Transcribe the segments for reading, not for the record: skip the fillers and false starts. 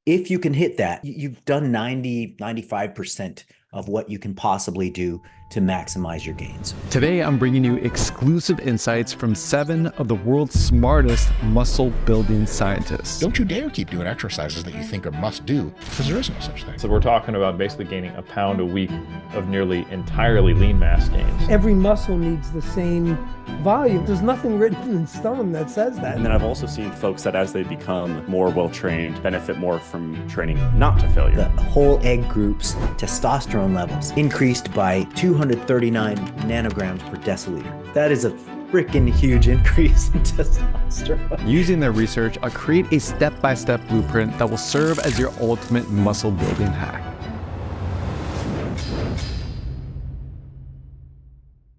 If you can hit that, you've done 95% of what you can possibly do to maximize your gains. Today, I'm bringing you exclusive insights from 7 of the world's smartest muscle building scientists. Don't you dare keep doing exercises that you think are must do, because there is no such thing. So we're talking about basically gaining a pound a week of nearly entirely lean mass gains. Every muscle needs the same volume. There's nothing written in stone that says that. And then I've also seen folks that as they become more well-trained, benefit more from training not to failure. The whole egg group's testosterone levels increased by 239 nanograms per deciliter. That is a freaking huge increase in testosterone. Using their research, I'll create a step-by-step blueprint that will serve as your ultimate muscle building hack.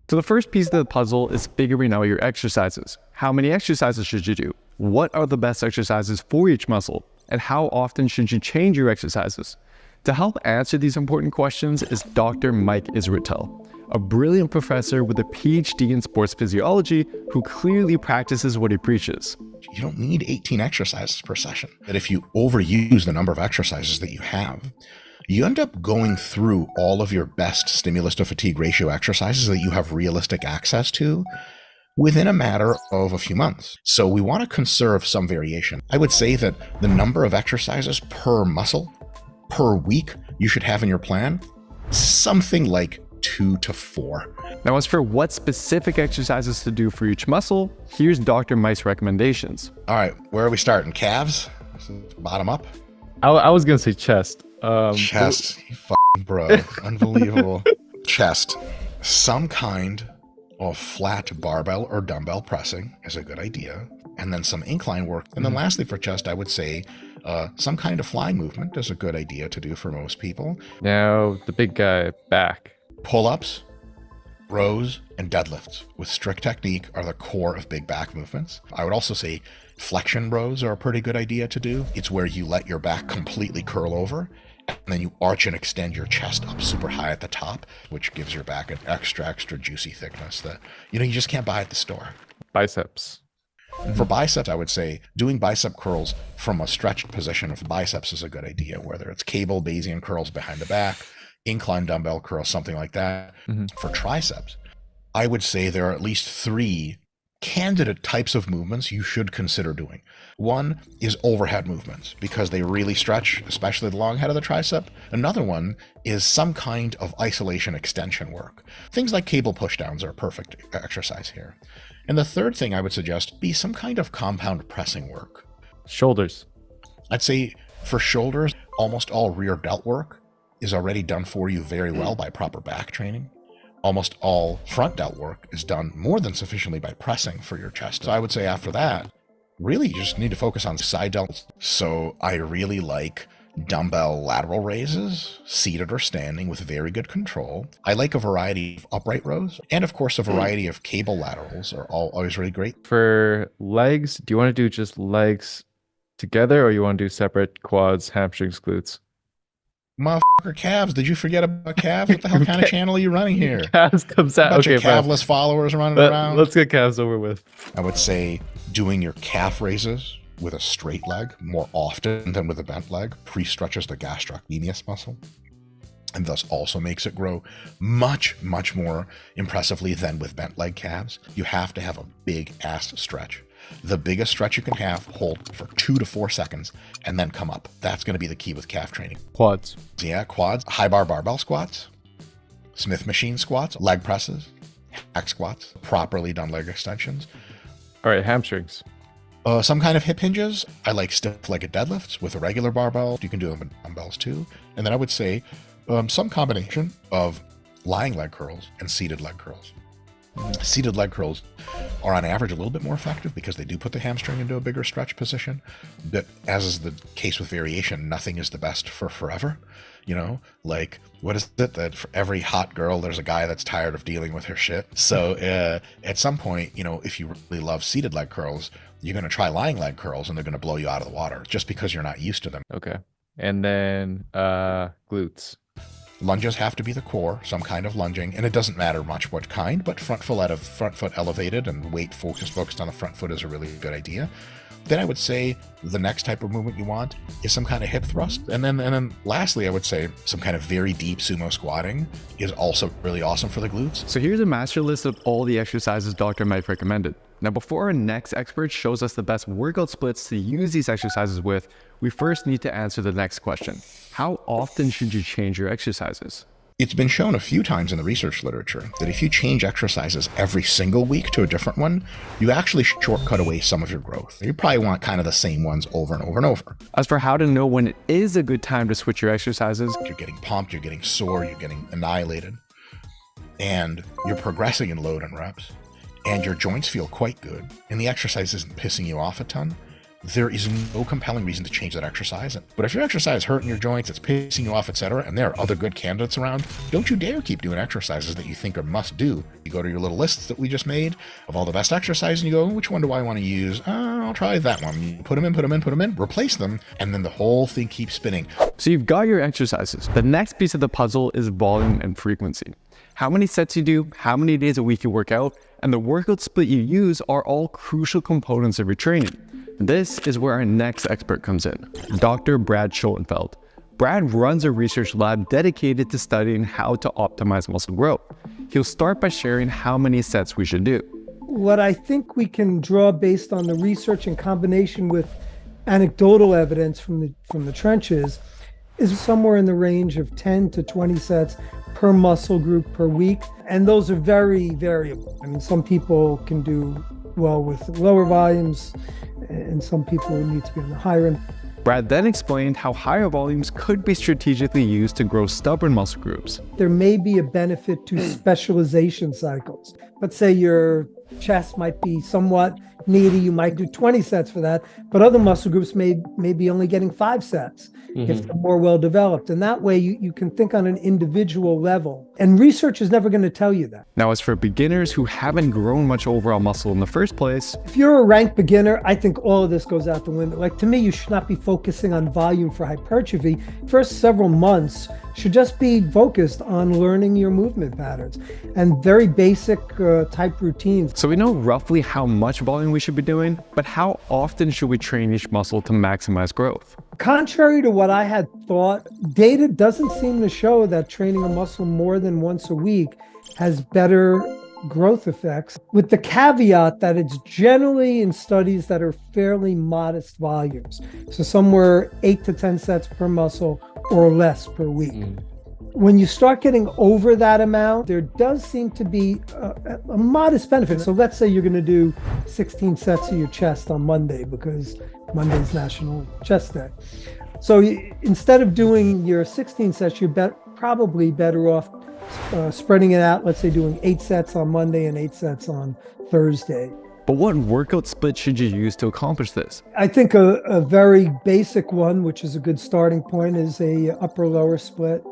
So the first piece of the puzzle is figuring out your exercises. How many exercises should you do? What are the best exercises for each muscle? And how often should you change your exercises? To help answer these important questions is Dr. Mike Israetel, a brilliant professor with a PhD in sports physiology who clearly practices what he preaches. You don't need 18 exercises per session. But if you overuse the number of exercises that you have, you end up going through all of your best stimulus to fatigue ratio exercises that you have realistic access to within a matter of a few months. So we want to conserve some variation. I would say that the number of exercises per muscle per week you should have in your plan, something like 2 to 4. Now, as for what specific exercises to do for each muscle, here's Dr. Mike's recommendations. All right, where are we starting? Calves? Bottom up? I was going to say chest. Chest, you fucking bro. Unbelievable. Chest. Some kind of flat barbell or dumbbell pressing is a good idea. And then some incline work. And then lastly for chest, I would say some kind of flying movement is a good idea to do for most people. Now, the big guy, back. Pull-ups, rows, and deadlifts with strict technique are the core of big back movements. I would also say flexion rows are a pretty good idea to do. It's where you let your back completely curl over and then you arch and extend your chest up super high at the top, which gives your back an extra juicy thickness that, you just can't buy at the store. Biceps. For biceps, I would say doing bicep curls from a stretched position of biceps is a good idea, whether it's cable Bayesian curls behind the back, incline dumbbell curls, something like that. For triceps, I would say there are at least 3 candidate types of movements you should consider doing. One is overhead movements because they really stretch, especially the long head of the tricep. Another one is some kind of isolation extension work. Things like cable pushdowns are a perfect exercise here. And the third thing I would suggest be some kind of compound pressing work. Shoulders. I'd say for shoulders, almost all rear delt work is already done for you very well by proper back training. Almost all front delt work is done more than sufficiently by pressing for your chest. So I would say after that, really you just need to focus on side delts. So I really like dumbbell lateral raises, seated or standing with very good control. I like a variety of upright rows, and of course a variety of cable laterals are always really great. For legs, do you want to do just legs together or you want to do separate quads, hamstrings, glutes? Motherfucker, calves. Did you forget about calves? What the hell kind of channel are you running here? Calves comes out. Bunch Okay, of calveless followers running around. Let's get calves over with. I would say doing your calf raises with a straight leg more often than with a bent leg pre-stretches the gastrocnemius muscle, and thus also makes it grow much more impressively than with bent leg calves. You have to have a big ass stretch. The biggest stretch you can have, hold for 2 to 4 seconds, and then come up. That's going to be the key with calf training. Quads. Yeah, quads, high bar barbell squats, Smith machine squats, leg presses, hack squats, properly done leg extensions. All right, hamstrings. Some kind of hip hinges. I like stiff-legged deadlifts with a regular barbell. You can do them with dumbbells too. And then I would say some combination of lying leg curls and seated leg curls. Seated leg curls are on average a little bit more effective because they do put the hamstring into a bigger stretch position. But as is the case with variation, nothing is the best for forever. Like, what is it that for every hot girl, there's a guy that's tired of dealing with her shit. So at some point, if you really love seated leg curls, you're going to try lying leg curls and they're going to blow you out of the water just because you're not used to them. Okay. And then glutes. Lunges have to be the core, some kind of lunging, and it doesn't matter much what kind, but front foot elevated and weight focused on the front foot is a really good idea. Then I would say the next type of movement you want is some kind of hip thrust. And then lastly, I would say some kind of very deep sumo squatting is also really awesome for the glutes. So here's a master list of all the exercises Dr. Mike recommended. Now, before our next expert shows us the best workout splits to use these exercises with, we first need to answer the next question. How often should you change your exercises? It's been shown a few times in the research literature that if you change exercises every single week to a different one, you actually shortcut away some of your growth. You probably want kind of the same ones over and over and over. As for how to know when it is a good time to switch your exercises, You're getting pumped, you're getting sore, you're getting annihilated, and you're progressing in load and reps, and your joints feel quite good, and the exercise isn't pissing you off a ton, there is no compelling reason to change that exercise. But if your exercise is hurting your joints, it's pissing you off, etc., and there are other good candidates around, don't you dare keep doing exercises that you think are must do. You go to your little lists that we just made of all the best exercises, and you go, which one do I want to use? I'll try that one. You put them in, replace them, and then the whole thing keeps spinning. so you've got your exercises. The next piece of the puzzle is volume and frequency. How many sets you do, how many days a week you work out, and the workout split you use are all crucial components of your training. This is where our next expert comes in, Dr. Brad Schoenfeld. Brad runs a research lab dedicated to studying how to optimize muscle growth. He'll start by sharing how many sets we should do. What I think we can draw based on the research in combination with anecdotal evidence from the trenches is somewhere in the range of 10 to 20 sets per muscle group per week. And those are very variable. I mean, some people can do well with lower volumes, and some people need to be on the higher end. Brad then explained how higher volumes could be strategically used to grow stubborn muscle groups. There may be a benefit to specialization cycles. Let's say your chest might be somewhat needy, you might do 20 sets for that, but other muscle groups may be only getting 5 sets if they're more well developed. And that way you can think on an individual level. And research is never going to tell you that. Now, as for beginners who haven't grown much overall muscle in the first place, If you're a ranked beginner, I think all of this goes out the window. Like, to me, you should not be focusing on volume for hypertrophy. First several months should just be focused on learning your movement patterns and very basic type routines. so we know roughly how much volume we should be doing, but how often should we train each muscle to maximize growth? Contrary to what I had thought, data doesn't seem to show that training a muscle more than once a week has better growth effects, with the caveat that it's generally in studies that are fairly modest volumes. So somewhere 8 to 10 sets per muscle or less per week. When you start getting over that amount, there does seem to be a modest benefit. So let's say you're going to do 16 sets of your chest on Monday because Monday's National Chest Day. So instead of doing your 16 sets, you're probably better off spreading it out. Let's say doing 8 sets on Monday and 8 sets on Thursday. But what workout split should you use to accomplish this? I think a very basic one, which is a good starting point, is a upper-lower split.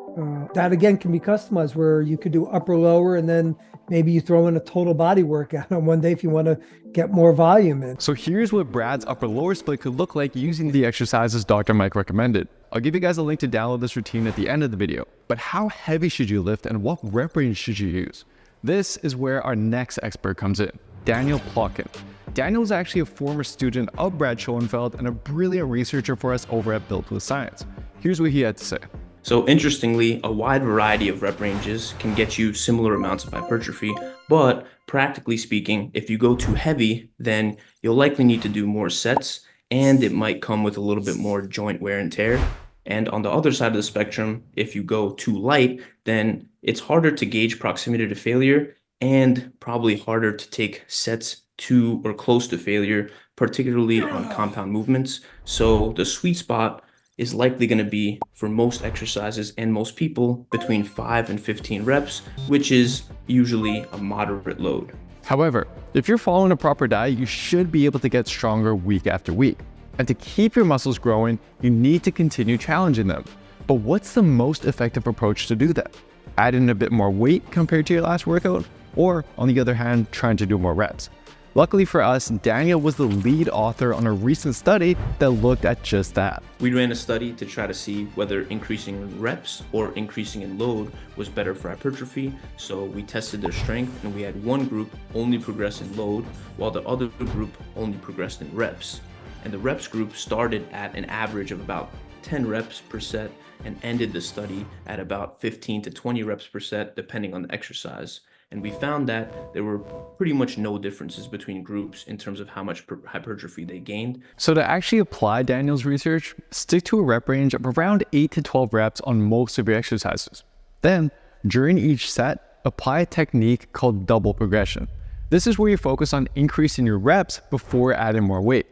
That again can be customized, where you could do upper-lower and then maybe you throw in a total body workout on one day if you want to get more volume in. So here's what Brad's upper-lower split could look like using the exercises Dr. Mike recommended. I'll give you guys a link to download this routine at the end of the video. But how heavy should you lift and what rep range should you use? This is where our next expert comes in, Daniel Plotkin. Daniel is actually a former student of Brad Schoenfeld and a brilliant researcher for us over at Built with Science. Here's what he had to say. So interestingly, a wide variety of rep ranges can get you similar amounts of hypertrophy, but practically speaking, if you go too heavy, then you'll likely need to do more sets, and it might come with a little bit more joint wear and tear. And on the other side of the spectrum, if you go too light, then it's harder to gauge proximity to failure and probably harder to take sets to or close to failure, particularly on compound movements. So the sweet spot is likely going to be, for most exercises and most people, between 5 and 15 reps, which is usually a moderate load. However, if you're following a proper diet, you should be able to get stronger week after week. And to keep your muscles growing, you need to continue challenging them. But what's the most effective approach to do that? Add in a bit more weight compared to your last workout? Or, on the other hand, trying to do more reps? Luckily for us, Daniel was the lead author on a recent study that looked at just that. We ran a study to try to see whether increasing in reps or increasing in load was better for hypertrophy. So we tested their strength, and we had one group only progress in load, while the other group only progressed in reps. and the reps group started at an average of about 10 reps per set and ended the study at about 15 to 20 reps per set, depending on the exercise. And we found that there were pretty much no differences between groups in terms of how much hypertrophy they gained. So to actually apply Daniel's research, stick to a rep range of around 8 to 12 reps on most of your exercises. Then, during each set, apply a technique called double progression. This is where you focus on increasing your reps before adding more weight.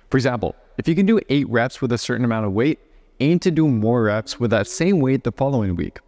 For example, if you can do 8 reps with a certain amount of weight, aim to do more reps with that same weight the following week.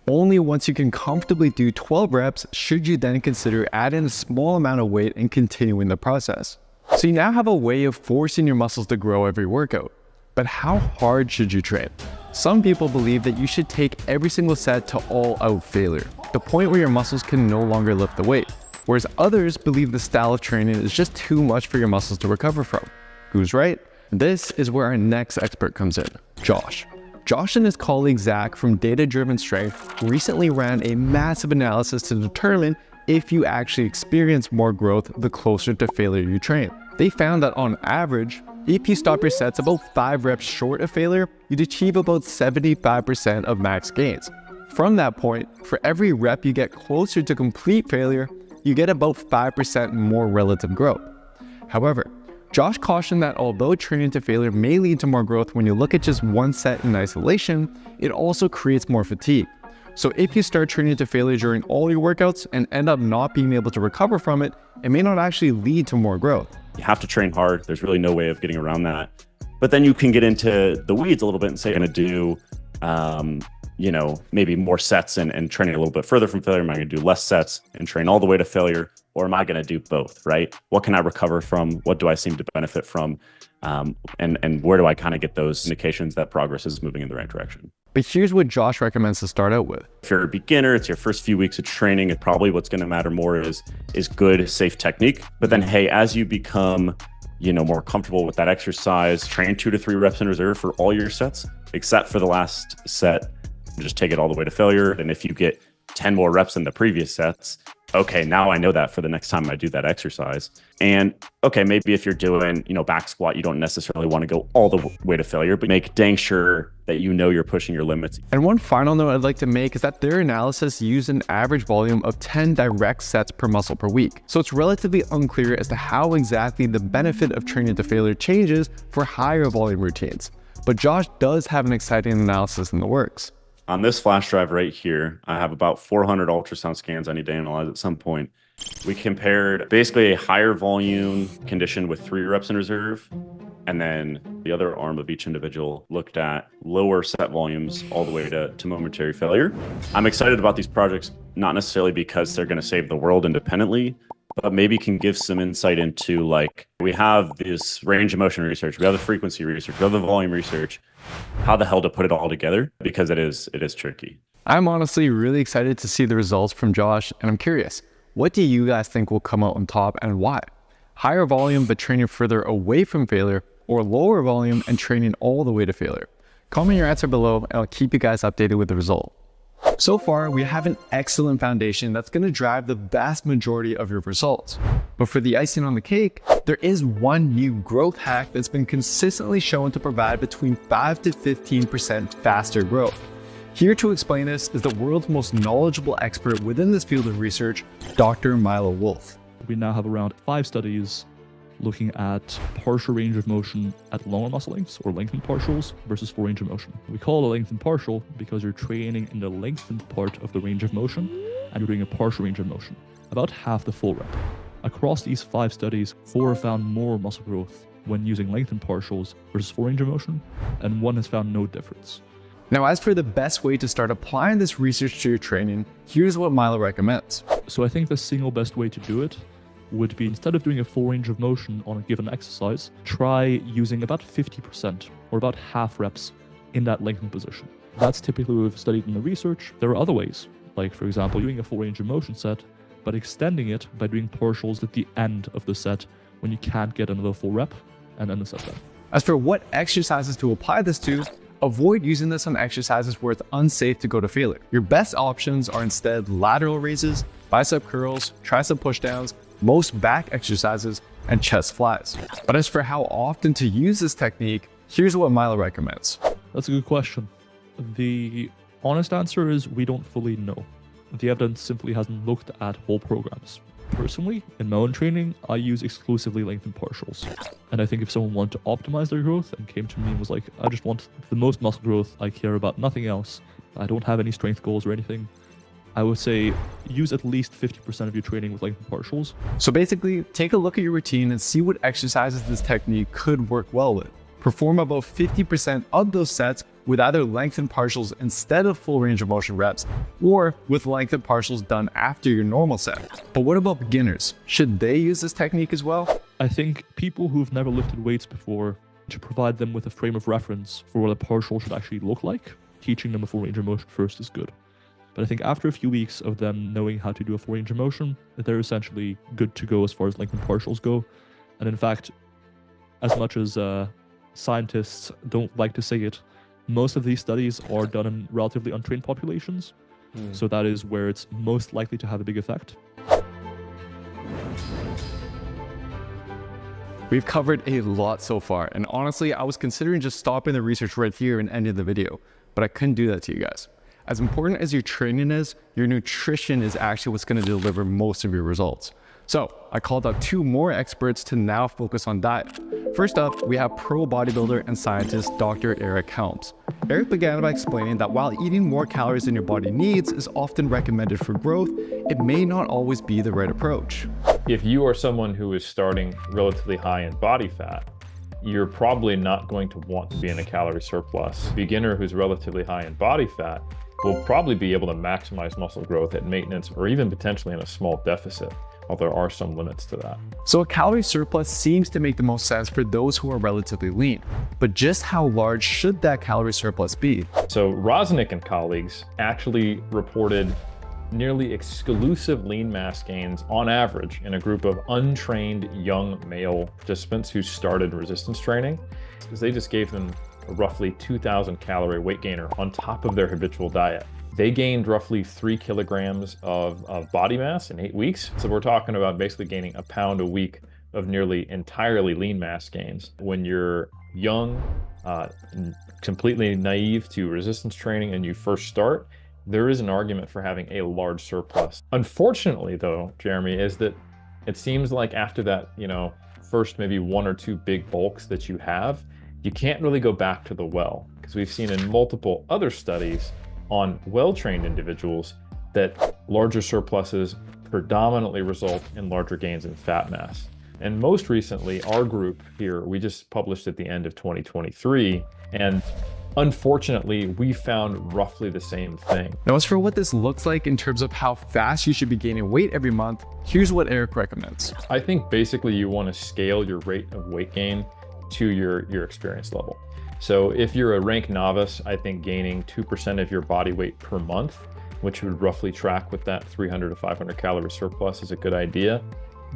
Only once you can comfortably do 12 reps should you then consider adding a small amount of weight and continuing the process. So you now have a way of forcing your muscles to grow every workout. But how hard should you train? Some people believe that you should take every single set to all-out failure, the point where your muscles can no longer lift the weight. Whereas others believe the style of training is just too much for your muscles to recover from. Who's right? This is where our next expert comes in, Josh. Josh and his colleague Zach from Data Driven Strength recently ran a massive analysis to determine if you actually experience more growth the closer to failure you train. They found that on average, if you stop your sets about 5 reps short of failure, you'd achieve about 75% of max gains. From that point, for every rep you get closer to complete failure, you get about 5% more relative growth. However, Josh cautioned that although training to failure may lead to more growth when you look at just one set in isolation, it also creates more fatigue. So if you start training to failure during all your workouts and end up not being able to recover from it, it may not actually lead to more growth. You have to train hard. There's really no way of getting around that. But then you can get into the weeds a little bit and say, I'm going to do, maybe more sets and training a little bit further from failure. Am I going to do less sets and train all the way to failure? Or am I going to do both, right? What can I recover from? What do I seem to benefit from? And where do I kind of get those indications that progress is moving in the right direction? But here's what Josh recommends to start out with. If you're a beginner, it's your first few weeks of training, and probably what's going to matter more is good, safe technique. But then, hey, as you become, more comfortable with that exercise, train 2 to 3 reps in reserve for all your sets, except for the last set. Just take it all the way to failure. And if you get 10 more reps than the previous sets, okay, now I know that for the next time I do that exercise. And okay, maybe if you're doing, back squat, you don't necessarily want to go all the way to failure, but make dang sure that you're pushing your limits. And one final note I'd like to make is that their analysis used an average volume of 10 direct sets per muscle per week. So it's relatively unclear as to how exactly the benefit of training to failure changes for higher volume routines. But Josh does have an exciting analysis in the works. On this flash drive right here, I have about 400 ultrasound scans I need to analyze at some point. We compared basically a higher volume condition with 3 reps in reserve, and then the other arm of each individual looked at lower set volumes all the way to momentary failure. I'm excited about these projects, not necessarily because they're going to save the world independently, but maybe can give some insight into, like, we have this range of motion research, we have the frequency research, we have the volume research. How the hell to put it all together? Because it is tricky. I'm honestly really excited to see the results from Josh, and I'm curious, what do you guys think will come out on top and why? Higher volume but training further away from failure, or lower volume and training all the way to failure? Comment your answer below and I'll keep you guys updated with the result. So far, we have an excellent foundation that's going to drive the vast majority of your results. But for the icing on the cake, there is one new growth hack that's been consistently shown to provide between 5 to 15% faster growth. Here to explain this is the world's most knowledgeable expert within this field of research, Dr. Milo Wolf. We now have around 5 studies looking at partial range of motion at longer muscle lengths, or lengthened partials, versus full range of motion. We call it a lengthened partial because you're training in the lengthened part of the range of motion and you're doing a partial range of motion, about half the full rep. Across these 5 studies, 4 have found more muscle growth when using lengthened partials versus full range of motion, and 1 has found no difference. Now, as for the best way to start applying this research to your training, here's what Milo recommends. So I think the single best way to do it would be, instead of doing a full range of motion on a given exercise, try using about 50% or about half reps in that lengthened position. That's typically what we've studied in the research. There are other ways, like for example, doing a full range of motion set, but extending it by doing partials at the end of the set when you can't get another full rep, and then the set done. As for what exercises to apply this to, avoid using this on exercises where it's unsafe to go to failure. Your best options are instead lateral raises, bicep curls, tricep pushdowns, most back exercises, and chest flies. But as for how often to use this technique, here's what Milo recommends. That's a good question. The honest answer is we don't fully know. The evidence simply hasn't looked at whole programs. Personally, in my own training, I use exclusively lengthened partials. And I think if someone wanted to optimize their growth and came to me and was like, I just want the most muscle growth, I care about nothing else, I don't have any strength goals or anything, I would say use at least 50% of your training with lengthened partials. So basically, take a look at your routine and see what exercises this technique could work well with. Perform about 50% of those sets with either lengthened partials instead of full range of motion reps, or with lengthened partials done after your normal set. But what about beginners? Should they use this technique as well? I think people who've never lifted weights before, to provide them with a frame of reference for what a partial should actually look like, teaching them a full range of motion first is good. But I think after a few weeks of them knowing how to do a full range of motion, they're essentially good to go as far as lengthened partials go. And in fact, as much as scientists don't like to say it, most of these studies are done in relatively untrained populations. So that is where it's most likely to have a big effect. We've covered a lot so far, and honestly, I was considering just stopping the research right here and ending the video, but I couldn't do that to you guys. As important as your training is, your nutrition is actually what's going to deliver most of your results. So I called out 2 more experts to now focus on diet. First up, we have pro bodybuilder and scientist Dr. Eric Helms. Eric began by explaining that while eating more calories than your body needs is often recommended for growth, it may not always be the right approach. If you are someone who is starting relatively high in body fat, you're probably not going to want to be in a calorie surplus. A beginner who's relatively high in body fat will probably be able to maximize muscle growth at maintenance or even potentially in a small deficit, although there are some limits to that. So a calorie surplus seems to make the most sense for those who are relatively lean, but just how large should that calorie surplus be? So Rosnick and colleagues actually reported nearly exclusive lean mass gains on average in a group of untrained young male participants who started resistance training, because they just gave them a roughly 2,000 calorie weight gainer on top of their habitual diet. They gained roughly 3 kilograms of body mass in 8 weeks. So we're talking about basically gaining a pound a week of nearly entirely lean mass gains. When you're young, completely naive to resistance training and you first start, there is an argument for having a large surplus. Unfortunately though, Jeremy, is that it seems like after that, first maybe 1 or 2 big bulks that you have, you can't really go back to the well, because we've seen in multiple other studies on well-trained individuals that larger surpluses predominantly result in larger gains in fat mass. And most recently, our group here, we just published at the end of 2023, and unfortunately, we found roughly the same thing. Now, as for what this looks like in terms of how fast you should be gaining weight every month, here's what Eric recommends. I think basically you want to scale your rate of weight gain to your experience level. So if you're a rank novice, I think gaining 2% of your body weight per month, which would roughly track with that 300 to 500 calorie surplus, is a good idea.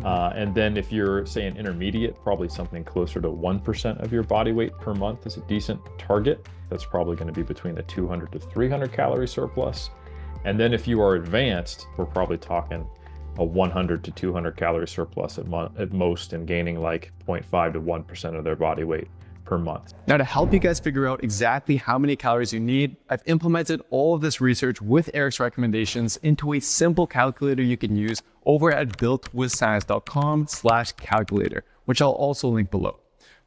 And then if you're, say, an intermediate, probably something closer to 1% of your body weight per month is a decent target. That's probably going to be between a 200 to 300 calorie surplus. And then if you are advanced, we're probably talking a 100 to 200 calorie surplus at most, and gaining like 0.5 to 1% of their body weight per month. Now, to help you guys figure out exactly how many calories you need, I've implemented all of this research with Eric's recommendations into a simple calculator you can use over at builtwithscience.com/calculator, which I'll also link below.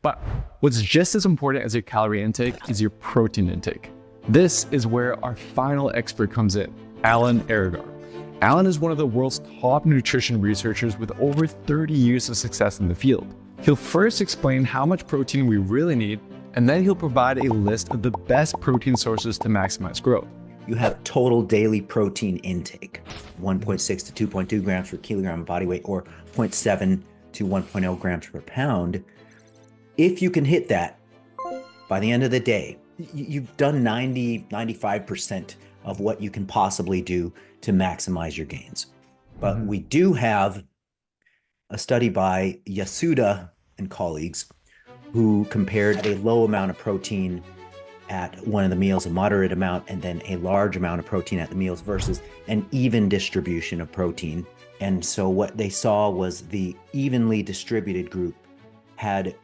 But what's just as important as your calorie intake is your protein intake. This is where our final expert comes in, Alan Aragar. Alan is one of the world's top nutrition researchers with over 30 years of success in the field. He'll first explain how much protein we really need, and then he'll provide a list of the best protein sources to maximize growth. You have total daily protein intake, 1.6 to 2.2 grams per kilogram of body weight, or 0.7 to 1.0 grams per pound. If you can hit that by the end of the day, you've done 95% of what you can possibly do to maximize your gains. But we do have a study by Yasuda and colleagues who compared a low amount of protein at one of the meals, a moderate amount, and then a large amount of protein at the meals versus an even distribution of protein And so what they saw was the evenly distributed group had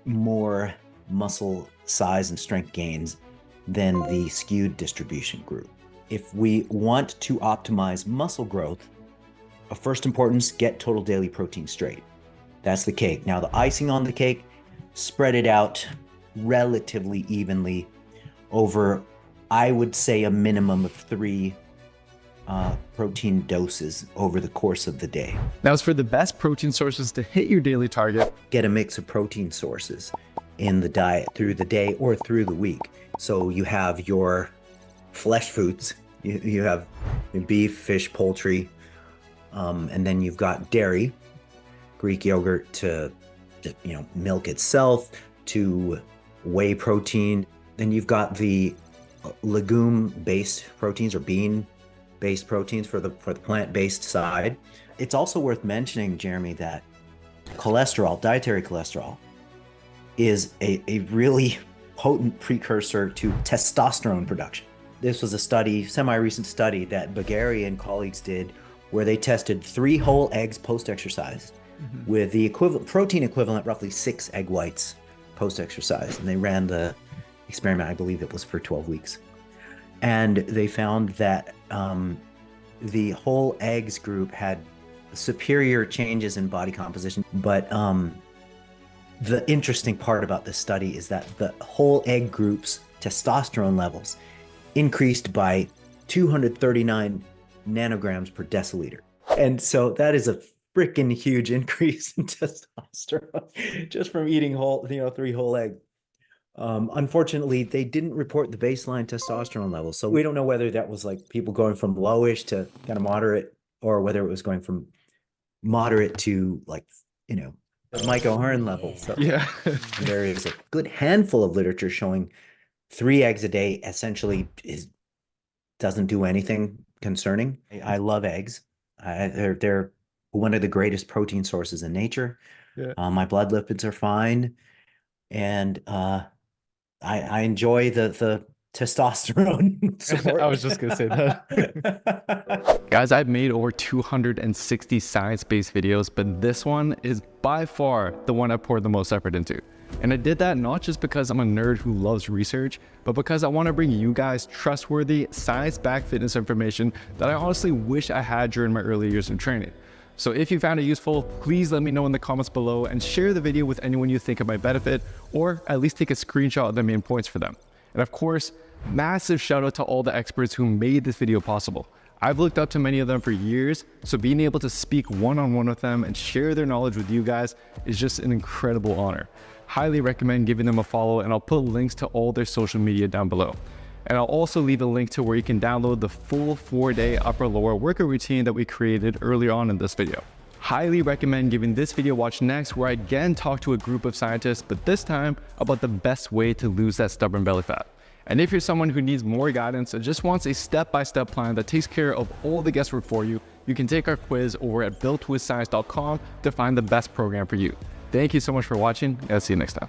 more muscle size and strength gains than the skewed distribution group. If we want to optimize muscle growth, of first importance, get total daily protein straight. That's the cake. Now the icing on the cake, spread it out relatively evenly over, I would say, a minimum of 3 protein doses over the course of the day. Now, as for the best protein sources to hit your daily target, Get a mix of protein sources in the diet through the day or through the week. So you have your flesh foods, you have beef, fish, poultry, and then you've got dairy, Greek yogurt to milk itself, to whey protein. Then you've got the legume-based proteins or bean-based proteins for the plant-based side. It's also worth mentioning, Jeremy, that cholesterol, dietary cholesterol, is a really potent precursor to testosterone production. This was a study, semi-recent study that Bagheri and colleagues did, where they tested 3 whole eggs post-exercise with the protein equivalent, roughly 6 egg whites post-exercise. And they ran the experiment, I believe it was for 12 weeks. And they found that the whole eggs group had superior changes in body composition. But the interesting part about this study is that the whole egg group's testosterone levels increased by 239 nanograms per deciliter. And so that is a freaking huge increase in testosterone just from eating 3 whole eggs. Unfortunately, they didn't report the baseline testosterone levels. So we don't know whether that was like people going from lowish to kind of moderate, or whether it was going from moderate to Mike O'Hearn level. So yeah. there is a good handful of literature showing 3 eggs a day essentially doesn't do anything concerning. I love eggs. They're one of the greatest protein sources in nature. Yeah. My blood lipids are fine, and I enjoy the testosterone support. I was just gonna say that. Guys, I've made over 260 science-based videos, but this one is by far the one I poured the most effort into. And I did that not just because I'm a nerd who loves research, but because I want to bring you guys trustworthy, science-backed fitness information that I honestly wish I had during my early years of training. So if you found it useful, please let me know in the comments below and share the video with anyone you think it might benefit, or at least take a screenshot of the main points for them. And of course, massive shout out to all the experts who made this video possible. I've looked up to many of them for years, so being able to speak one-on-one with them and share their knowledge with you guys is just an incredible honor. Highly recommend giving them a follow, and I'll put links to all their social media down below. And I'll also leave a link to where you can download the full 4-day upper-lower workout routine that we created earlier on in this video. Highly recommend giving this video a watch next, where I again talk to a group of scientists, but this time about the best way to lose that stubborn belly fat. And if you're someone who needs more guidance and just wants a step-by-step plan that takes care of all the guesswork for you, you can take our quiz over at builtwithscience.com to find the best program for you. Thank you so much for watching, and I'll see you next time.